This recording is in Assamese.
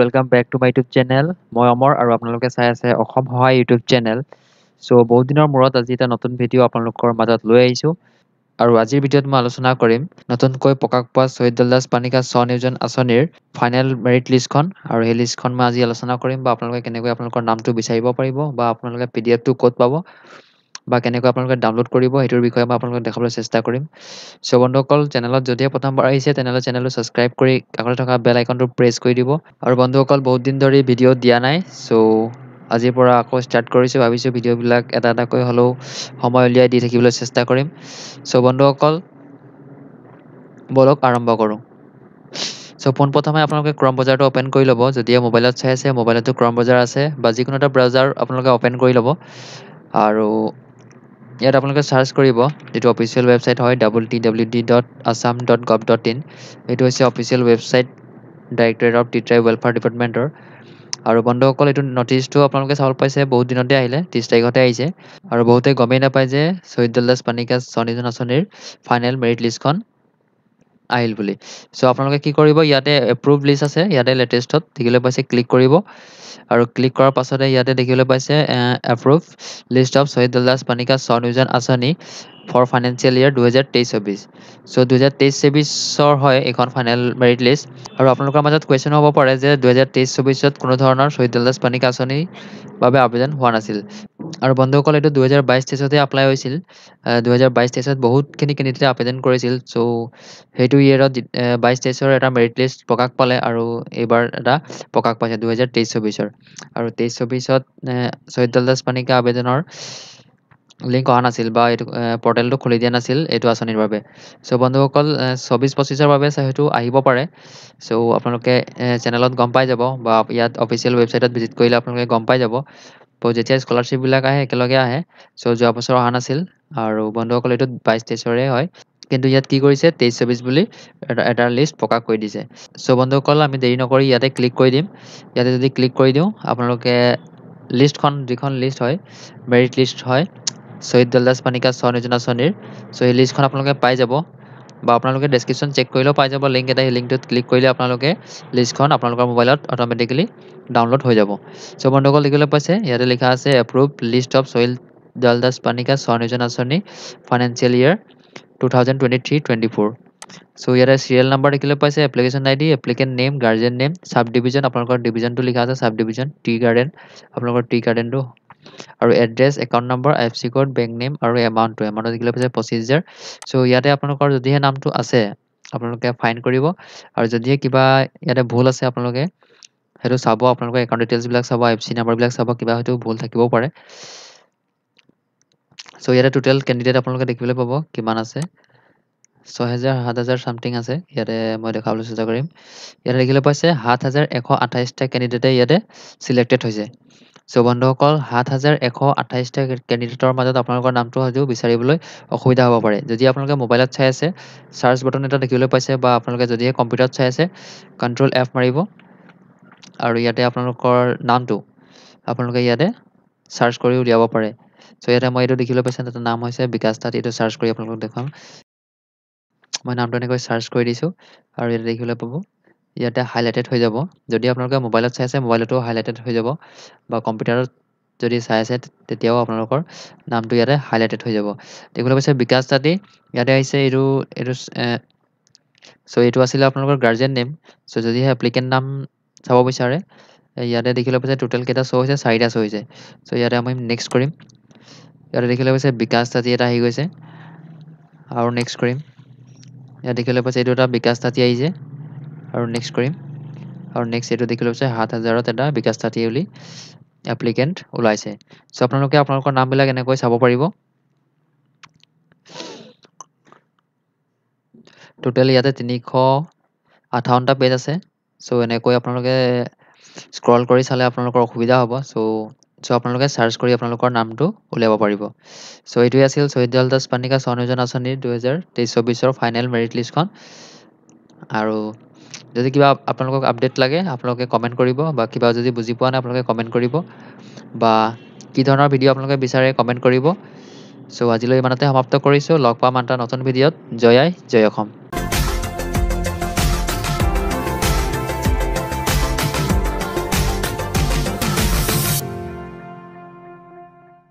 Welcome back to my YouTube channel. মই অমৰ আৰু আপোনালোকে চাই আছে অসম সহায় ইউটিউব চেনেল। বহুত দিনৰ মূৰত আজি এটা নতুন ভিডিঅ' আপোনালোকৰ মাজত লৈ আহিছোঁ। আৰু আজিৰ ভিডিঅ'ত মই আলোচনা কৰিম নতুনকৈ প্ৰকাশ পোৱা শহীদ দলদাস পানিকা স্বনিয়োজন আঁচনিৰ ফাইনেল মেৰিট লিষ্টখন। আৰু সেই লিষ্টখন মই আজি আলোচনা কৰিম, বা আপোনালোকে কেনেকৈ আপোনালোকৰ নামটো বিচাৰিব পাৰিব, বা আপোনালোকে PDF-টো ক'ত পাব, বা কেনেকৈ আপোনালোকে ডাউনলোড কৰিব, সেইটোৰ বিষয়ে মই আপোনালোকক দেখাবলৈ চেষ্টা কৰিম। বন্ধুসকল, চেনেলত যদিহে প্ৰথমবাৰ আহিছে তেনেহ'লে চেনেলটো ছাবস্ক্ৰাইব কৰি কাষতে থকা বেল আইকনটো প্ৰেছ কৰি দিব। আৰু বন্ধুসকল, বহুত দিন ধৰি ভিডিঅ' দিয়া নাই, আজিৰ পৰা আকৌ ষ্টাৰ্ট কৰিছোঁ। ভাবিছোঁ ভিডিঅ'বিলাক এটা এটাকৈ হ'লেও সময় উলিয়াই দি থাকিবলৈ চেষ্টা কৰিম। বন্ধুসকল, বলক আৰম্ভ কৰোঁ। পোনপ্ৰথমে আপোনালোকে ক্ৰম ব্ৰাউজাৰটো অ'পেন কৰি ল'ব। যদিহে মোবাইলত চাই আছে, মোবাইলতো ক্ৰম ব্ৰাউজাৰ আছে, বা যিকোনো এটা ব্ৰাউজাৰ আপোনালোকে অ'পেন কৰি ল'ব। আৰু ইয়াত আপোনালোকে চাৰ্চ কৰিব, যিটো অফিচিয়েল ৱেবছাইট হয় www.assam.gov.in। এইটো হৈছে official website directorate of teacher welfare ডিপাৰ্টমেণ্টৰ। আৰু বন্ধুসকল, এইটো নটিচটো আপোনালোকে চাব পাইছে, বহুত দিনতে আহিলে, 30 তাৰিখতে আহিছে। আৰু বহুতে গমেই নাপায় যে শহীদ দলদাস পানিকা স্বনিয়োজন আঁচনিৰ ফাইনেল মেৰিট লিষ্টখন আহিল বুলি। আপোনালোকে কি কৰিব, ইয়াতে এপ্ৰুভ লিষ্ট আছে, ইয়াতে লেটেষ্টত দেখিবলৈ পাইছে, ক্লিক কৰিব। আৰু ক্লিক কৰাৰ পাছতে ইয়াতে দেখিবলৈ পাইছে এপ্ৰুভ লিষ্ট অফ শহীদ দলদাস পানিকা স্বনিয়োজন আঁচনি ফৰ ফাইনেন্সিয়েল ইয়াৰ 2023-24। 2023-24 হয় এইখন ফাইনেল মেৰিট লিষ্ট। আৰু আপোনালোকৰ মাজত কুৱেশ্যন হ'ব পাৰে যে 2023-24 কোনো ধৰণৰ শহীদ দলদাস পানিকা আঁচনিৰ বাবে আবেদন হোৱা নাছিল। আৰু বন্ধুসকল, এইটো 2022-23 এপ্লাই হৈছিল। 2022-23 বহুতখিনি কেণ্ডিডেটে আবেদন কৰিছিল। সেইটো ইয়েৰত 22-23 এটা মেৰিট লিষ্ট প্ৰকাশ পালে, আৰু এইবাৰ এটা প্ৰকাশ পাইছে 2023-24। আৰু 23-24 শহীদ দলদাস পানিকা আবেদনৰ লিংক অহা নাছিল, বা এইটো পৰ্টেলটো খুলি দিয়া নাছিল এইটো আঁচনিৰ বাবে। বন্ধুসকল, 24-25 বাবে সেইটো আহিব পাৰে। আপোনালোকে চেনেলত গম পাই যাব, বা ইয়াত অফিচিয়েল ৱেবছাইটত ভিজিট কৰিলে আপোনালোকে গম পাই যাব। যেতিয়া স্কলাৰশ্বিপবিলাক আহে একেলগে আহে। যোৱা বছৰ অহা নাছিল। আৰু বন্ধুসকল, এইটো 22-23 হয়, কিন্তু ইয়াত কি কৰিছে 23-24 বুলি এটা লিষ্ট প্ৰকাশ কৰি দিছে। বন্ধুসকল, আমি দেৰি নকৰি ইয়াতে ক্লিক কৰি দিম। ইয়াতে যদি ক্লিক কৰি দিওঁ, আপোনালোকে লিষ্টখন, যিখন লিষ্ট হয় মেৰিট লিষ্ট হয় শহীদ দলদাস পানিকা স্বনিয়োজন আঁচনিৰ, সেই লিষ্টখন আপোনালোকে পাই যাব, বা আপোনালোকে ডেছক্ৰিপশ্যন চেক কৰিলেও পাই যাব লিংক এটা। সেই লিংকটোত ক্লিক কৰিলে আপোনালোকে লিষ্টখন আপোনালোকৰ মোবাইলত অট'মেটিকেলি ডাউনলোড হৈ যাব। বন্ধুসকল, দেখিবলৈ পাইছে ইয়াতে লিখা আছে এপ্ৰুভ লিষ্ট অফ শহীদ দলদাস পানিকা স্বনিয়োজন আঁচনি ফাইনেন্সিয়েল ইয়াৰ 2023-24। ইয়াতে চিৰিয়েল নাম্বাৰ দেখিবলৈ পাইছে, application ID, applicant name, guardian name, চাব ডিভিজন, আপোনালোকৰ ডিভিজনটো লিখা আছে, চাব ডিভিজন, টি গাৰ্ডেন, আপোনালোকৰ টি গাৰ্ডেনটো, আৰু address, account number, IFSC code, bank name, আৰু এমাউণ্টটো দেখিবলৈ পাইছে 25,000। ইয়াতে আপোনালোকৰ যদিহে নামটো আছে আপোনালোকে ফাইন কৰিব। আৰু যদিহে কিবা ইয়াতে ভুল আছে আপোনালোকে সেইটো চাব, আপোনালোকৰ একাউণ্ট ডিটেইলছবিলাক চাব, IFSC নাম্বাৰবিলাক চাব, কিবা হয়তো ভুল থাকিবও পাৰে। ইয়াতে টোটেল কেণ্ডিডেট আপোনালোকে দেখিবলৈ পাব কিমান আছে, 6,000, 7,000 ছামথিং আছে। ইয়াতে মই দেখাবলৈ চেষ্টা কৰিম। ইয়াতে দেখিবলৈ পাইছে 7,128টা কেণ্ডিডেটে ইয়াতে চিলেক্টেড হৈছে। বন্ধুসকল, 7,128টা কেণ্ডিডেটৰ মাজত আপোনালোকৰ নামটো হয়তো বিচাৰিবলৈ অসুবিধা হ'ব পাৰে। যদি আপোনালোকে মোবাইলত চাই আছে, চাৰ্চ বটন এটা দেখিবলৈ পাইছে, বা আপোনালোকে যদিহে কম্পিউটাৰত চাই আছে, Ctrl+F মাৰিব, আৰু ইয়াতে আপোনালোকৰ নামটো আপোনালোকে ইয়াতে চাৰ্চ কৰি উলিয়াব পাৰে। ইয়াতে মই এইটো দেখিবলৈ পাইছে, এটা নাম হৈছে বিকাশ তাঁতী। এইটো চাৰ্চ কৰি আপোনালোকক দেখুৱাম। মই নামটো এনেকৈ চাৰ্চ কৰি দিছোঁ, আৰু ইয়াতে দেখিবলৈ পাব ইয়াতে হাইলাইটেড হৈ যাব। যদি আপোনালোকে মোবাইলত চাই আছে, মোবাইলতো হাইলাইটেড হৈ যাব, বা কম্পিউটাৰত যদি চাই আছে তেতিয়াও আপোনালোকৰ নামটো ইয়াতে হাইলাইটেড হৈ যাব। দেখিবলৈ পাইছে বিকাশ তাঁতী। ইয়াতে আহিছে এইটো এইটো আছিলে আপোনালোকৰ গাৰ্জেন নেম। যদিহে এপ্লিকেণ্ট নাম চাব বিচাৰে, ইয়াতে দেখিবলৈ পাইছে টোটেল কেইটা শ্ব' হৈছে, 4টা শ্ব' হৈছে। ইয়াতে আমি নেক্সট কৰিম। ইয়াতে দেখিবলৈ পাইছে বিকাশ তাঁতী এটা আহি গৈছে, আৰু নেক্সট কৰিম। ইয়াত দেখিবলৈ পাইছে এইটো এটা বিকাশ তাঁতী আহিছে, আৰু নেক্সট কৰিম। আৰু নেক্সট এইটো দেখিবলৈ পাইছে 7,000ত এটা বিকাশ তাঁতী বুলি এপ্লিকেণ্ট ওলাইছে। আপোনালোকে আপোনালোকৰ নামবিলাক এনেকৈ চাব পাৰিব। টোটেল ইয়াতে 358টা পেজ আছে। এনেকৈ আপোনালোকে স্ক্ৰল কৰি চালে আপোনালোকৰ অসুবিধা হ'ব। আপোনালোকে চাৰ্চ কৰি আপোনালোকৰ নামটো উলিয়াব পাৰিব। এইটোৱে আছিল শহীদ দলদাস পানিকা স্বনিয়োজন আঁচনিৰ 2023-24 ফাইনেল মেৰিট লিষ্টখন। আৰু যদি কিবা আপোনালোকক আপডেট লাগে আপোনালোকে কমেণ্ট কৰিব, বা কিবা যদি বুজি পোৱা নাই আপোনালোকে কমেণ্ট কৰিব, বা কি ধৰণৰ ভিডিঅ' আপোনালোকে বিচাৰে কমেণ্ট কৰিব। আজিলৈ ইমানতে সমাপ্ত কৰিছোঁ। লগ পাম এটা নতুন ভিডিঅ'ত। জয় আই, জয় অসম।